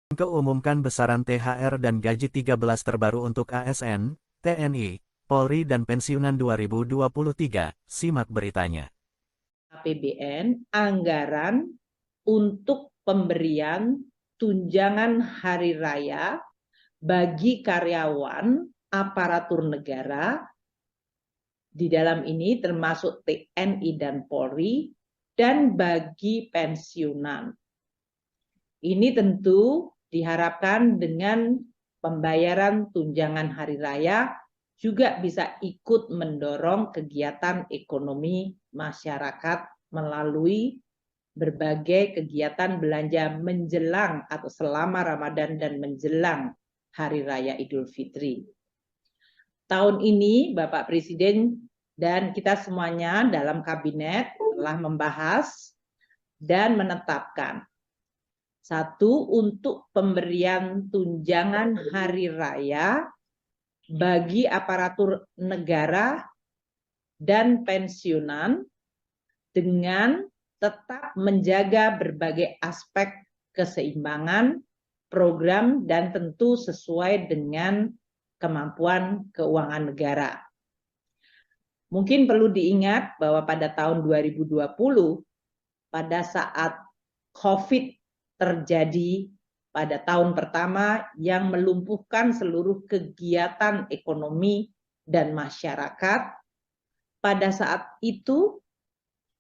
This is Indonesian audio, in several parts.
Keumumkan besaran THR dan gaji 13 terbaru untuk ASN, TNI, Polri dan pensiunan 2023. Simak beritanya. APBN anggaran untuk pemberian tunjangan hari raya bagi karyawan aparatur negara, di dalam ini termasuk TNI dan Polri, dan bagi pensiunan. Ini tentu diharapkan dengan pembayaran tunjangan hari raya juga bisa ikut mendorong kegiatan ekonomi masyarakat melalui berbagai kegiatan belanja menjelang atau selama Ramadan dan menjelang Hari Raya Idul Fitri. Tahun ini Bapak Presiden dan kita semuanya dalam kabinet telah membahas dan menetapkan satu, untuk pemberian tunjangan hari raya bagi aparatur negara dan pensiunan dengan tetap menjaga berbagai aspek keseimbangan program dan tentu sesuai dengan kemampuan keuangan negara. Mungkin perlu diingat bahwa pada tahun 2020, pada saat COVID terjadi pada tahun pertama yang melumpuhkan seluruh kegiatan ekonomi dan masyarakat, pada saat itu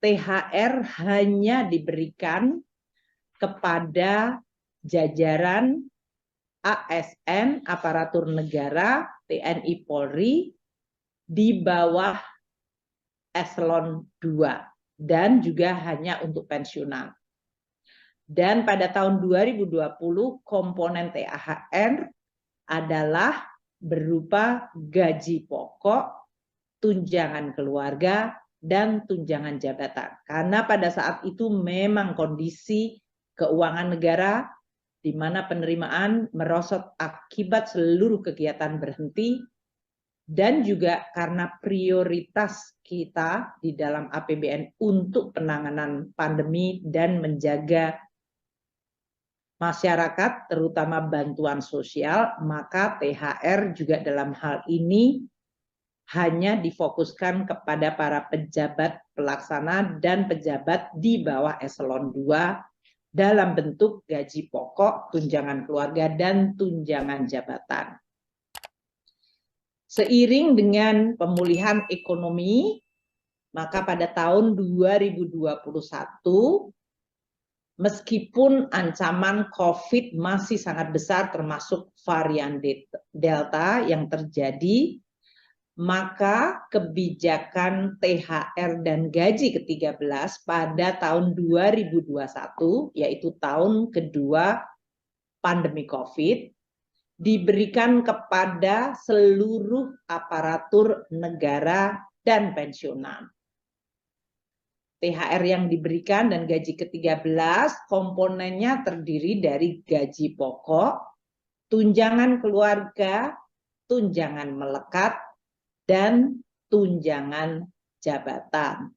THR hanya diberikan kepada jajaran ASN, aparatur negara, TNI Polri, di bawah eselon 2 dan juga hanya untuk pensiunan. Dan pada tahun 2020 komponen THR adalah berupa gaji pokok, tunjangan keluarga, dan tunjangan jabatan. Karena pada saat itu memang kondisi keuangan negara di mana penerimaan merosot akibat seluruh kegiatan berhenti, dan juga karena prioritas kita di dalam APBN untuk penanganan pandemi dan menjaga masyarakat, terutama bantuan sosial, maka THR juga dalam hal ini hanya difokuskan kepada para pejabat pelaksana dan pejabat di bawah eselon 2 dalam bentuk gaji pokok, tunjangan keluarga, dan tunjangan jabatan. Seiring dengan pemulihan ekonomi, maka pada tahun 2021, meskipun ancaman COVID masih sangat besar termasuk varian Delta yang terjadi, maka kebijakan THR dan gaji ke-13 pada tahun 2021, yaitu tahun kedua pandemi COVID, diberikan kepada seluruh aparatur negara dan pensiunan. THR yang diberikan dan gaji ke-13 komponennya terdiri dari gaji pokok, tunjangan keluarga, tunjangan melekat, dan tunjangan jabatan.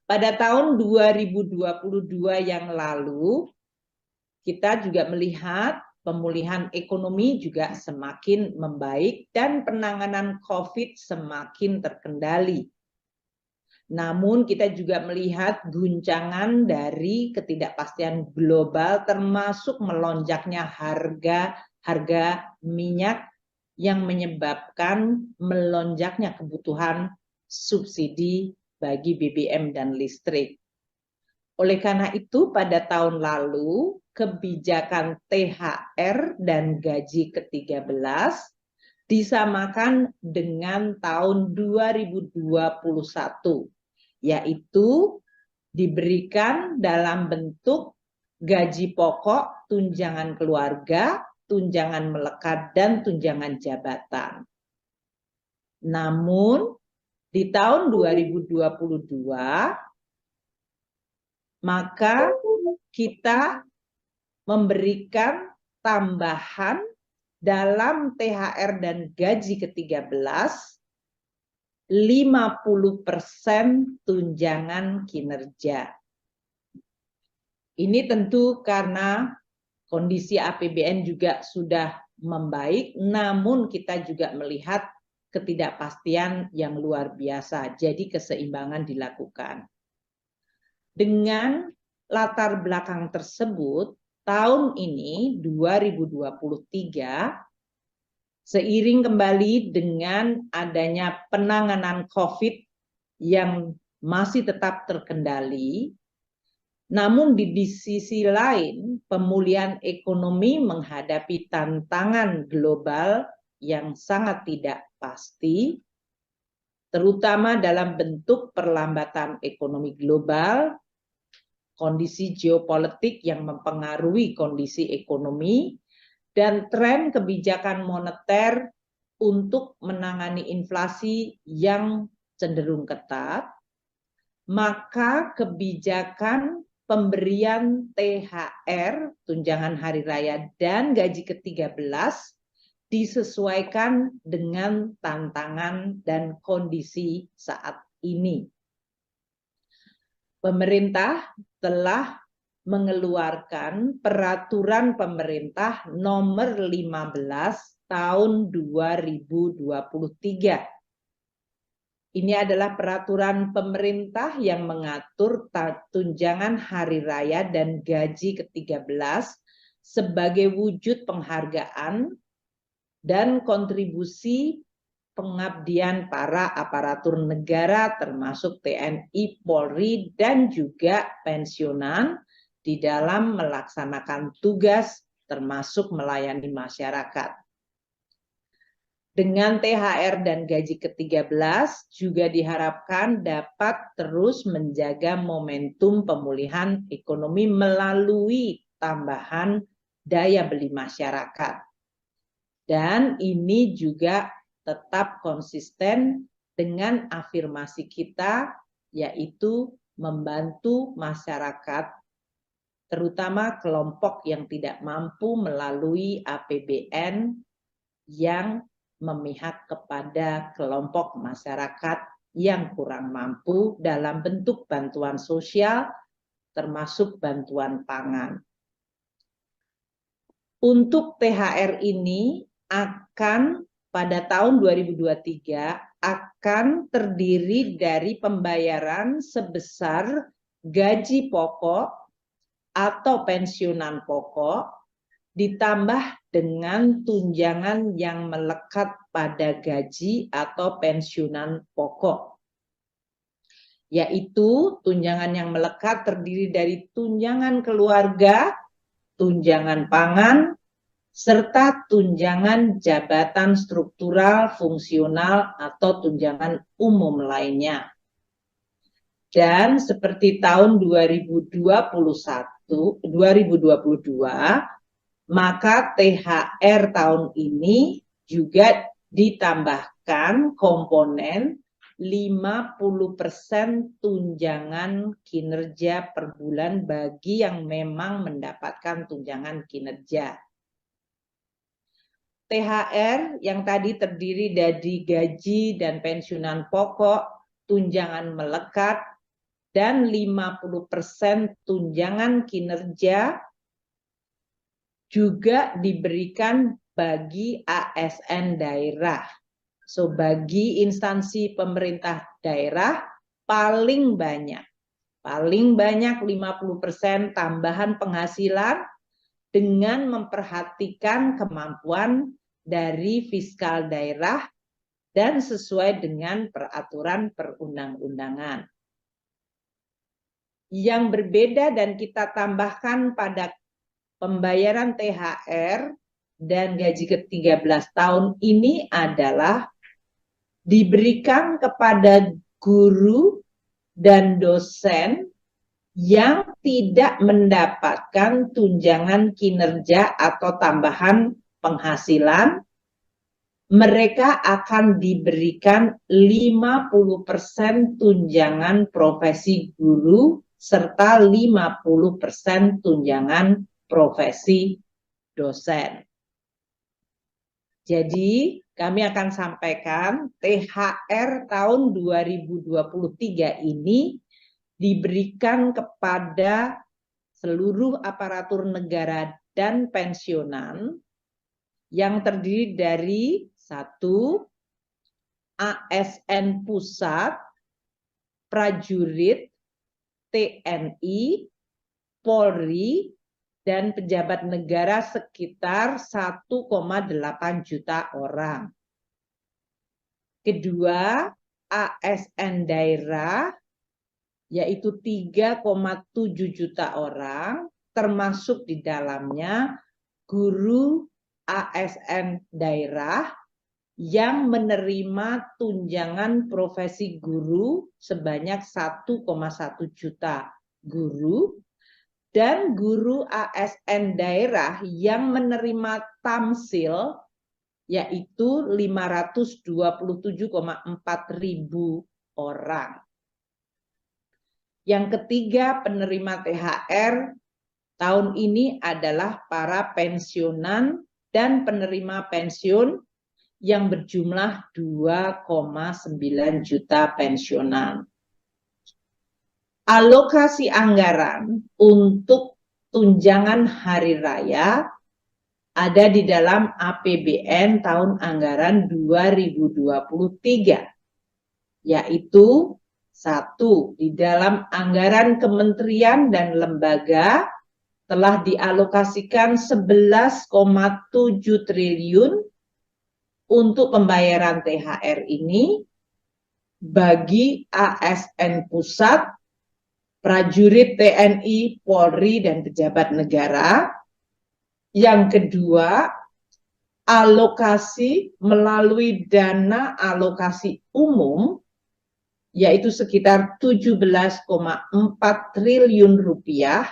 Pada tahun 2022 yang lalu, kita juga melihat pemulihan ekonomi juga semakin membaik dan penanganan COVID semakin terkendali. Namun kita juga melihat guncangan dari ketidakpastian global termasuk melonjaknya harga minyak yang menyebabkan melonjaknya kebutuhan subsidi bagi BBM dan listrik. Oleh karena itu pada tahun lalu kebijakan THR dan gaji ke-13 disamakan dengan tahun 2021, yaitu diberikan dalam bentuk gaji pokok, tunjangan keluarga, tunjangan melekat, dan tunjangan jabatan. Namun di tahun 2022 maka kita memberikan tambahan dalam THR dan gaji ke-13 50% tunjangan kinerja. Ini tentu karena Kondisi APBN juga sudah membaik, namun kita juga melihat ketidakpastian yang luar biasa. Jadi keseimbangan dilakukan. Dengan latar belakang tersebut, tahun ini 2023 seiring kembali dengan adanya penanganan COVID yang masih tetap terkendali, namun di sisi lain pemulihan ekonomi menghadapi tantangan global yang sangat tidak pasti, terutama dalam bentuk perlambatan ekonomi global, kondisi geopolitik yang mempengaruhi kondisi ekonomi, dan tren kebijakan moneter untuk menangani inflasi yang cenderung ketat, maka kebijakan pemberian THR, tunjangan hari raya, dan gaji ke-13 disesuaikan dengan tantangan dan kondisi saat ini. Pemerintah telah mengeluarkan peraturan pemerintah nomor 15 tahun 2023. Ini adalah peraturan pemerintah yang mengatur tunjangan hari raya dan gaji ke-13 sebagai wujud penghargaan dan kontribusi pengabdian para aparatur negara termasuk TNI, Polri, dan juga pensiunan di dalam melaksanakan tugas termasuk melayani masyarakat. Dengan THR dan gaji ke-13 juga diharapkan dapat terus menjaga momentum pemulihan ekonomi melalui tambahan daya beli masyarakat. Dan ini juga tetap konsisten dengan afirmasi kita, yaitu membantu masyarakat, terutama kelompok yang tidak mampu melalui APBN yang memihak kepada kelompok masyarakat yang kurang mampu dalam bentuk bantuan sosial, termasuk bantuan pangan. Untuk THR ini akan pada tahun 2023 akan terdiri dari pembayaran sebesar gaji pokok atau pensiunan pokok ditambah dengan tunjangan yang melekat pada gaji atau pensiunan pokok. Yaitu tunjangan yang melekat terdiri dari tunjangan keluarga, tunjangan pangan, serta tunjangan jabatan struktural, fungsional, atau tunjangan umum lainnya. Dan seperti tahun 2022, maka THR tahun ini juga ditambahkan komponen 50% tunjangan kinerja per bulan bagi yang memang mendapatkan tunjangan kinerja. THR yang tadi terdiri dari gaji dan pensiunan pokok, tunjangan melekat, dan 50% tunjangan kinerja juga diberikan bagi ASN daerah. So, bagi instansi pemerintah daerah paling banyak 50% tambahan penghasilan dengan memperhatikan kemampuan dari fiskal daerah dan sesuai dengan peraturan perundang-undangan. Yang berbeda dan kita tambahkan pada pembayaran THR dan gaji ke-13 tahun ini adalah diberikan kepada guru dan dosen yang tidak mendapatkan tunjangan kinerja atau tambahan penghasilan, mereka akan diberikan 50% tunjangan profesi guru serta 50% tunjangan profesi dosen. Jadi kami akan sampaikan THR tahun 2023 ini diberikan kepada seluruh aparatur negara dan pensiunan yang terdiri dari 1. ASN pusat, prajurit, TNI, Polri, dan pejabat negara sekitar 1,8 juta orang. Kedua, ASN daerah, yaitu 3,7 juta orang, termasuk di dalamnya guru ASN daerah yang menerima tunjangan profesi guru sebanyak 1,1 juta guru, dan guru ASN daerah yang menerima tamsil yaitu 527,4 ribu orang. Yang ketiga, penerima THR tahun ini adalah para pensiunan dan penerima pensiun yang berjumlah 2,9 juta pensiunan. Alokasi anggaran untuk tunjangan hari raya ada di dalam APBN tahun anggaran 2023, yaitu 1. Di dalam anggaran kementerian dan lembaga telah dialokasikan 11,7 triliun untuk pembayaran THR ini bagi ASN pusat, prajurit TNI, Polri, dan pejabat negara. Yang kedua, alokasi melalui dana alokasi umum, yaitu sekitar 17,4 triliun rupiah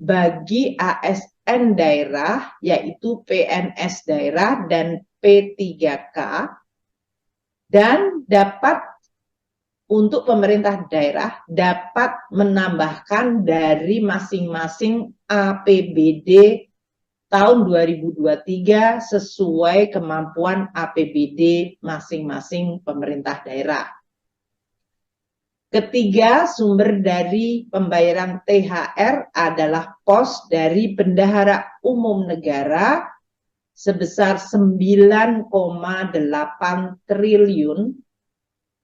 bagi ASN daerah, yaitu PNS daerah dan P3K, dan dapat untuk pemerintah daerah dapat menambahkan dari masing-masing APBD tahun 2023 sesuai kemampuan APBD masing-masing pemerintah daerah. Ketiga, sumber dari pembayaran THR adalah pos dari Bendahara Umum Negara sebesar 9,8 triliun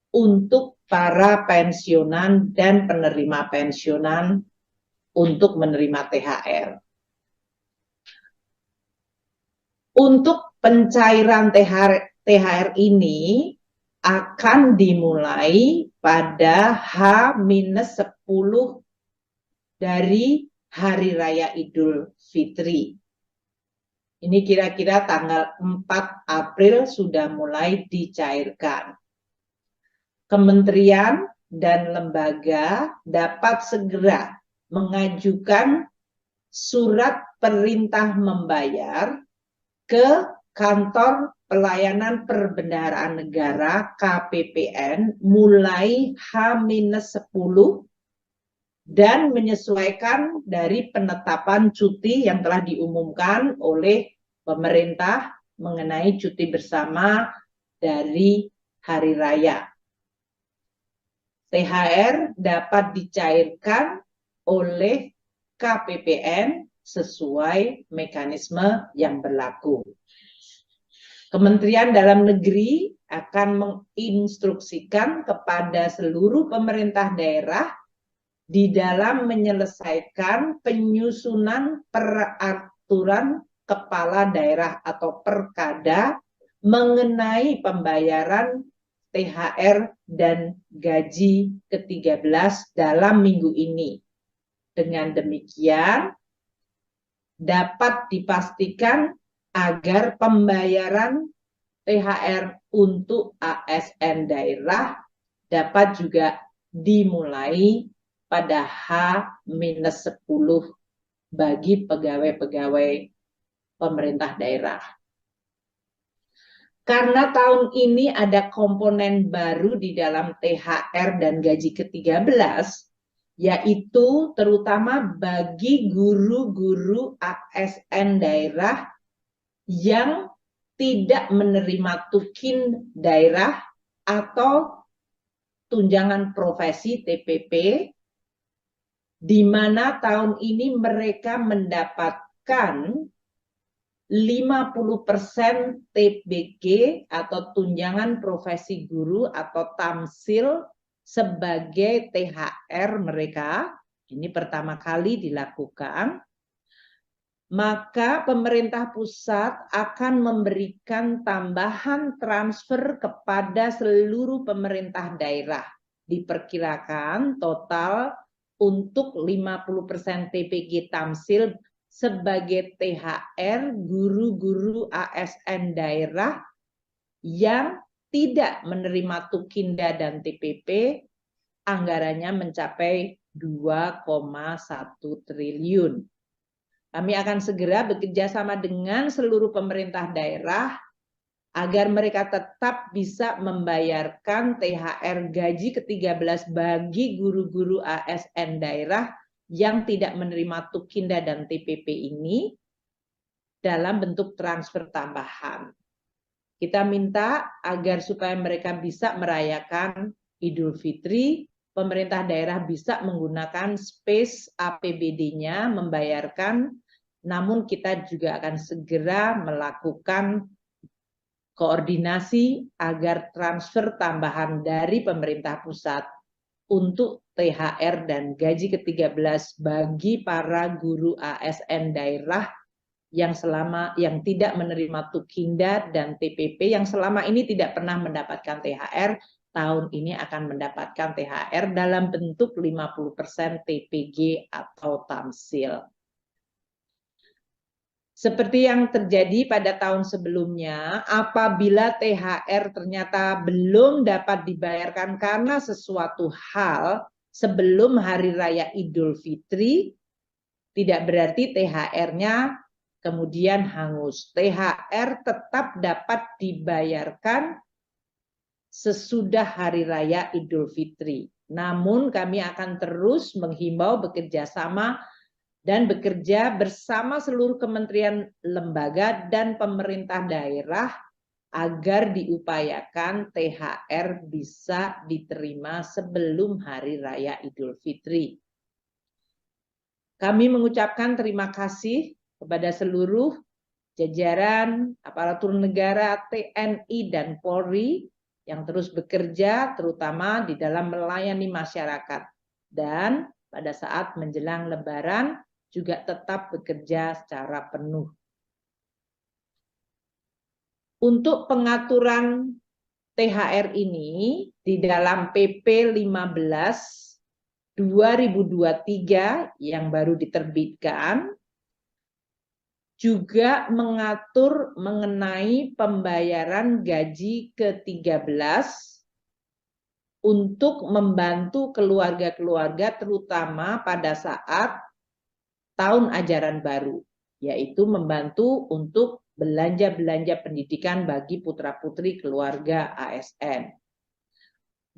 untuk para pensiunan dan penerima pensiunan untuk menerima THR. Untuk pencairan THR ini akan dimulai pada H-10 dari Hari Raya Idul Fitri. Ini kira-kira tanggal 4 April sudah mulai dicairkan. Kementerian dan lembaga dapat segera mengajukan surat perintah membayar ke Kantor Pelayanan Perbendaharaan Negara KPPN mulai H-10 dan menyesuaikan dari penetapan cuti yang telah diumumkan oleh pemerintah mengenai cuti bersama dari hari raya. THR dapat dicairkan oleh KPPN sesuai mekanisme yang berlaku. Kementerian Dalam Negeri akan menginstruksikan kepada seluruh pemerintah daerah di dalam menyelesaikan penyusunan peraturan kepala daerah atau perkada mengenai pembayaran THR dan gaji ke-13 dalam minggu ini. Dengan demikian, dapat dipastikan agar pembayaran THR untuk ASN daerah dapat juga dimulai pada H-10 bagi pegawai-pegawai pemerintah daerah. Karena tahun ini ada komponen baru di dalam THR dan gaji ke-13, yaitu terutama bagi guru-guru ASN daerah yang tidak menerima tukin daerah atau tunjangan profesi TPP, di mana tahun ini mereka mendapatkan menetapkan 50% TBG atau tunjangan profesi guru atau tamsil sebagai THR mereka. Ini pertama kali dilakukan. Maka pemerintah pusat akan memberikan tambahan transfer kepada seluruh pemerintah daerah. Diperkirakan total untuk 50% TPG tamsil sebagai THR guru-guru ASN daerah yang tidak menerima Tukinda dan TPP, anggarannya mencapai 2,1 triliun. Kami akan segera bekerja sama dengan seluruh pemerintah daerah agar mereka tetap bisa membayarkan THR gaji ke-13 bagi guru-guru ASN daerah yang tidak menerima Tukinda dan TPP ini dalam bentuk transfer tambahan. Kita minta agar supaya mereka bisa merayakan Idul Fitri, pemerintah daerah bisa menggunakan space APBD-nya membayarkan, namun kita juga akan segera melakukan koordinasi agar transfer tambahan dari pemerintah pusat untuk THR dan gaji ke-13 bagi para guru ASN daerah yang tidak menerima Tukinda dan TPP yang selama ini tidak pernah mendapatkan THR, tahun ini akan mendapatkan THR dalam bentuk 50% TPG atau tamsil. Seperti yang terjadi pada tahun sebelumnya, apabila THR ternyata belum dapat dibayarkan karena sesuatu hal sebelum Hari Raya Idul Fitri, tidak berarti THR-nya kemudian hangus. THR tetap dapat dibayarkan sesudah Hari Raya Idul Fitri. Namun kami akan terus menghimbau bekerja sama dan bekerja bersama seluruh kementerian, lembaga, dan pemerintah daerah agar diupayakan THR bisa diterima sebelum Hari Raya Idul Fitri. Kami mengucapkan terima kasih kepada seluruh jajaran aparatur negara, TNI, dan Polri yang terus bekerja terutama di dalam melayani masyarakat. Dan pada saat menjelang Lebaran juga tetap bekerja secara penuh. Untuk pengaturan THR ini di dalam PP 15 2023 yang baru diterbitkan juga mengatur mengenai pembayaran gaji ke-13 untuk membantu keluarga-keluarga terutama pada saat tahun ajaran baru, yaitu membantu untuk belanja-belanja pendidikan bagi putra-putri keluarga ASN.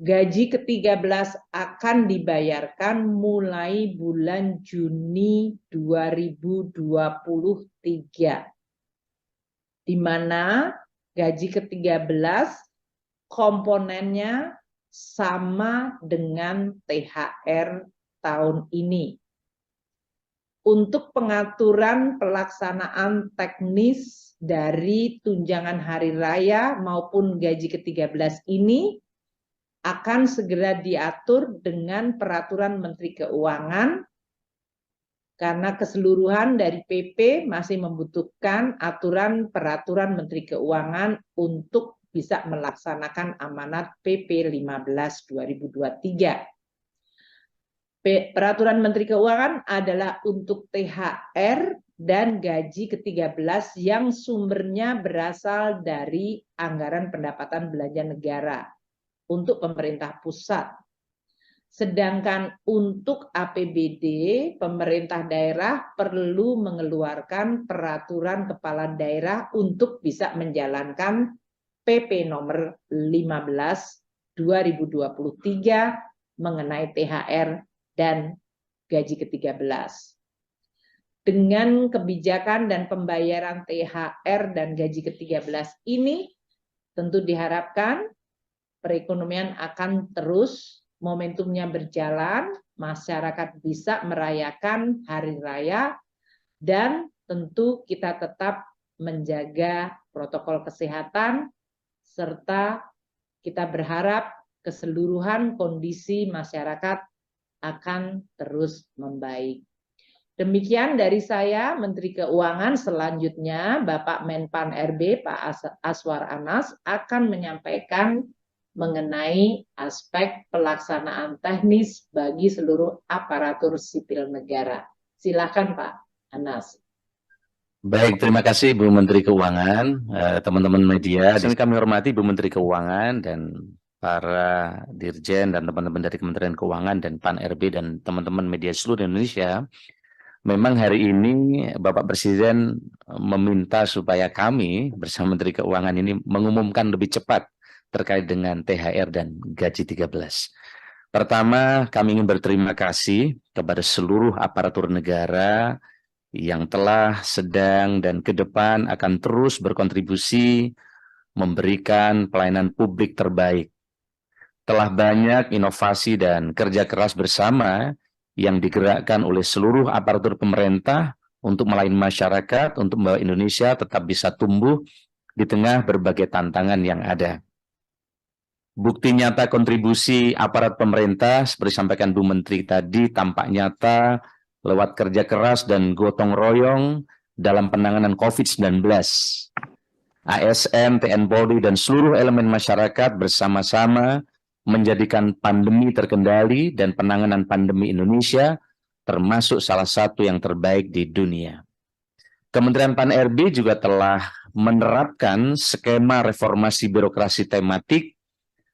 Gaji ke-13 akan dibayarkan mulai bulan Juni 2023, di mana gaji ke-13 komponennya sama dengan THR tahun ini. Untuk pengaturan pelaksanaan teknis dari tunjangan hari raya maupun gaji ke-13 ini akan segera diatur dengan peraturan Menteri Keuangan, karena keseluruhan dari PP masih membutuhkan aturan peraturan Menteri Keuangan untuk bisa melaksanakan amanat PP 15 2023. Peraturan Menteri Keuangan adalah untuk THR dan gaji ke-13 yang sumbernya berasal dari anggaran pendapatan belanja negara untuk pemerintah pusat. Sedangkan untuk APBD, pemerintah daerah perlu mengeluarkan peraturan kepala daerah untuk bisa menjalankan PP nomor 15 2023 mengenai THR dan gaji ke-13. Dengan kebijakan dan pembayaran THR dan gaji ke-13 ini, tentu diharapkan perekonomian akan terus momentumnya berjalan, masyarakat bisa merayakan hari raya, dan tentu kita tetap menjaga protokol kesehatan, serta kita berharap keseluruhan kondisi masyarakat akan terus membaik. Demikian dari saya, Menteri Keuangan. Selanjutnya, Bapak Menpan RB, Pak Aswar Anas, akan menyampaikan mengenai aspek pelaksanaan teknis bagi seluruh aparatur sipil negara. Silakan Pak Anas. Baik, terima kasih Bu Menteri Keuangan, teman-teman media. Di sini kami hormati Bu Menteri Keuangan dan para dirjen dan teman-teman dari Kementerian Keuangan dan Pan RB dan teman-teman media seluruh Indonesia. Memang hari ini Bapak Presiden meminta supaya kami bersama Menteri Keuangan ini mengumumkan lebih cepat terkait dengan THR dan gaji 13. Pertama, kami ingin berterima kasih kepada seluruh aparatur negara yang telah, sedang, dan ke depan akan terus berkontribusi memberikan pelayanan publik terbaik. Telah banyak inovasi dan kerja keras bersama yang digerakkan oleh seluruh aparatur pemerintah untuk melayani masyarakat, untuk membawa Indonesia tetap bisa tumbuh di tengah berbagai tantangan yang ada. Bukti nyata kontribusi aparat pemerintah, seperti disampaikan Bu Menteri tadi, tampak nyata lewat kerja keras dan gotong royong dalam penanganan COVID-19. ASN, TNI Polri, dan seluruh elemen masyarakat bersama-sama menjadikan pandemi terkendali dan penanganan pandemi Indonesia termasuk salah satu yang terbaik di dunia. Kementerian Pan RB juga telah menerapkan skema reformasi birokrasi tematik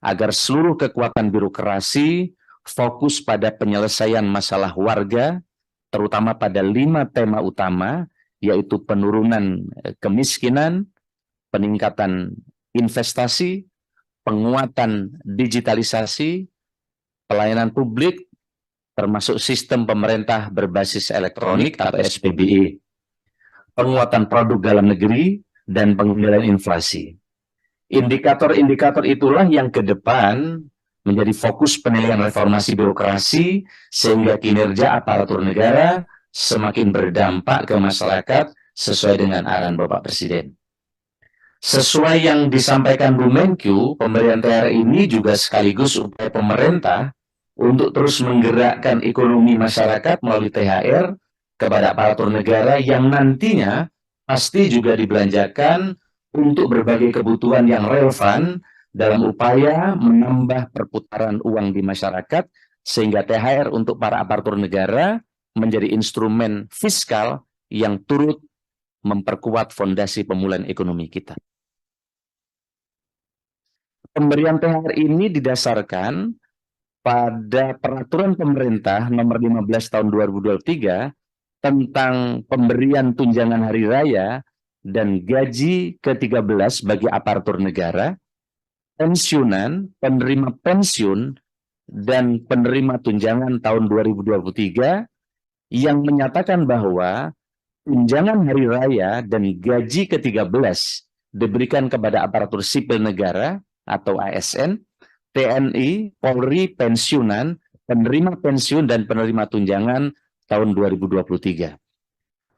agar seluruh kekuatan birokrasi fokus pada penyelesaian masalah warga, terutama pada 5 tema utama, yaitu penurunan kemiskinan, peningkatan investasi, penguatan digitalisasi, pelayanan publik, termasuk sistem pemerintah berbasis elektronik atau SPBE, penguatan produk dalam negeri, dan pengendalian inflasi. Indikator-indikator itulah yang ke depan menjadi fokus penilaian reformasi birokrasi sehingga kinerja aparatur negara semakin berdampak ke masyarakat sesuai dengan arahan Bapak Presiden. Sesuai yang disampaikan Bu Menkyu, pemberian THR ini juga sekaligus upaya pemerintah untuk terus menggerakkan ekonomi masyarakat melalui THR kepada aparatur negara yang nantinya pasti juga dibelanjakan untuk berbagai kebutuhan yang relevan dalam upaya menambah perputaran uang di masyarakat, sehingga THR untuk para aparatur negara menjadi instrumen fiskal yang turut memperkuat fondasi pemulihan ekonomi kita. Pemberian THR ini didasarkan pada peraturan pemerintah nomor 15 tahun 2023 tentang pemberian tunjangan hari raya dan gaji ke-13 bagi aparatur negara, pensiunan, penerima pensiun, dan penerima tunjangan tahun 2023 yang menyatakan bahwa tunjangan hari raya dan gaji ke-13 diberikan kepada aparatur sipil negara atau ASN, TNI, Polri, pensiunan, penerima pensiun, dan penerima tunjangan tahun 2023.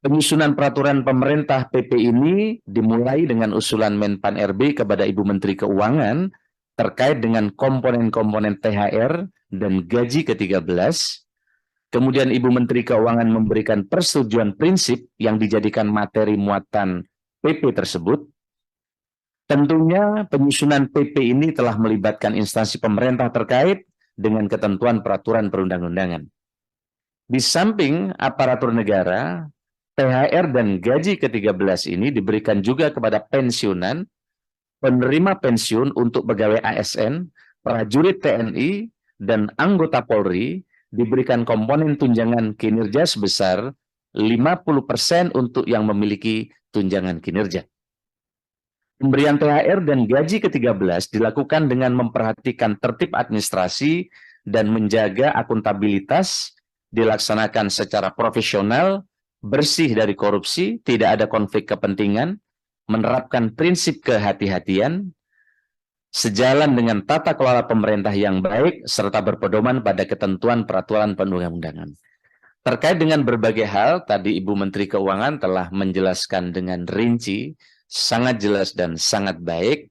Penyusunan peraturan pemerintah PP ini dimulai dengan usulan Menpan RB kepada Ibu Menteri Keuangan terkait dengan komponen-komponen THR dan gaji ke-13. Kemudian Ibu Menteri Keuangan memberikan persetujuan prinsip yang dijadikan materi muatan PP tersebut. Tentunya penyusunan PP ini telah melibatkan instansi pemerintah terkait dengan ketentuan peraturan perundang-undangan. Di samping aparatur negara, THR dan gaji ke-13 ini diberikan juga kepada pensiunan, penerima pensiun untuk pegawai ASN, prajurit TNI, dan anggota Polri diberikan komponen tunjangan kinerja sebesar 50% untuk yang memiliki tunjangan kinerja. Pemberian THR dan gaji ke-13 dilakukan dengan memperhatikan tertib administrasi dan menjaga akuntabilitas, dilaksanakan secara profesional, bersih dari korupsi, tidak ada konflik kepentingan, menerapkan prinsip kehati-hatian, sejalan dengan tata kelola pemerintah yang baik, serta berpedoman pada ketentuan peraturan perundang-undangan. Terkait dengan berbagai hal, tadi Ibu Menteri Keuangan telah menjelaskan dengan rinci, sangat jelas dan sangat baik.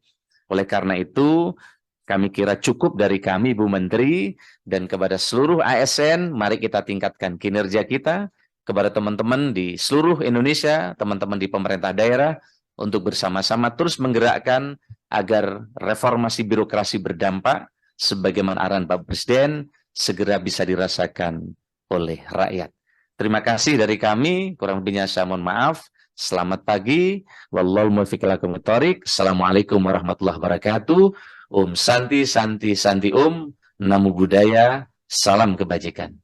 Oleh karena itu, kami kira cukup dari kami, Ibu Menteri, dan kepada seluruh ASN, mari kita tingkatkan kinerja kita, kepada teman-teman di seluruh Indonesia, teman-teman di pemerintah daerah, untuk bersama-sama terus menggerakkan agar reformasi birokrasi berdampak, sebagaimana arahan Pak Presiden, segera bisa dirasakan oleh rakyat. Terima kasih dari kami, kurang lebihnya saya mohon maaf. Selamat pagi. Wallahul muwaffiq ila aqwamit thoriq. Assalamualaikum warahmatullahi wabarakatuh. Santi, Santi, Santi Namo Buddhaya. Salam kebajikan.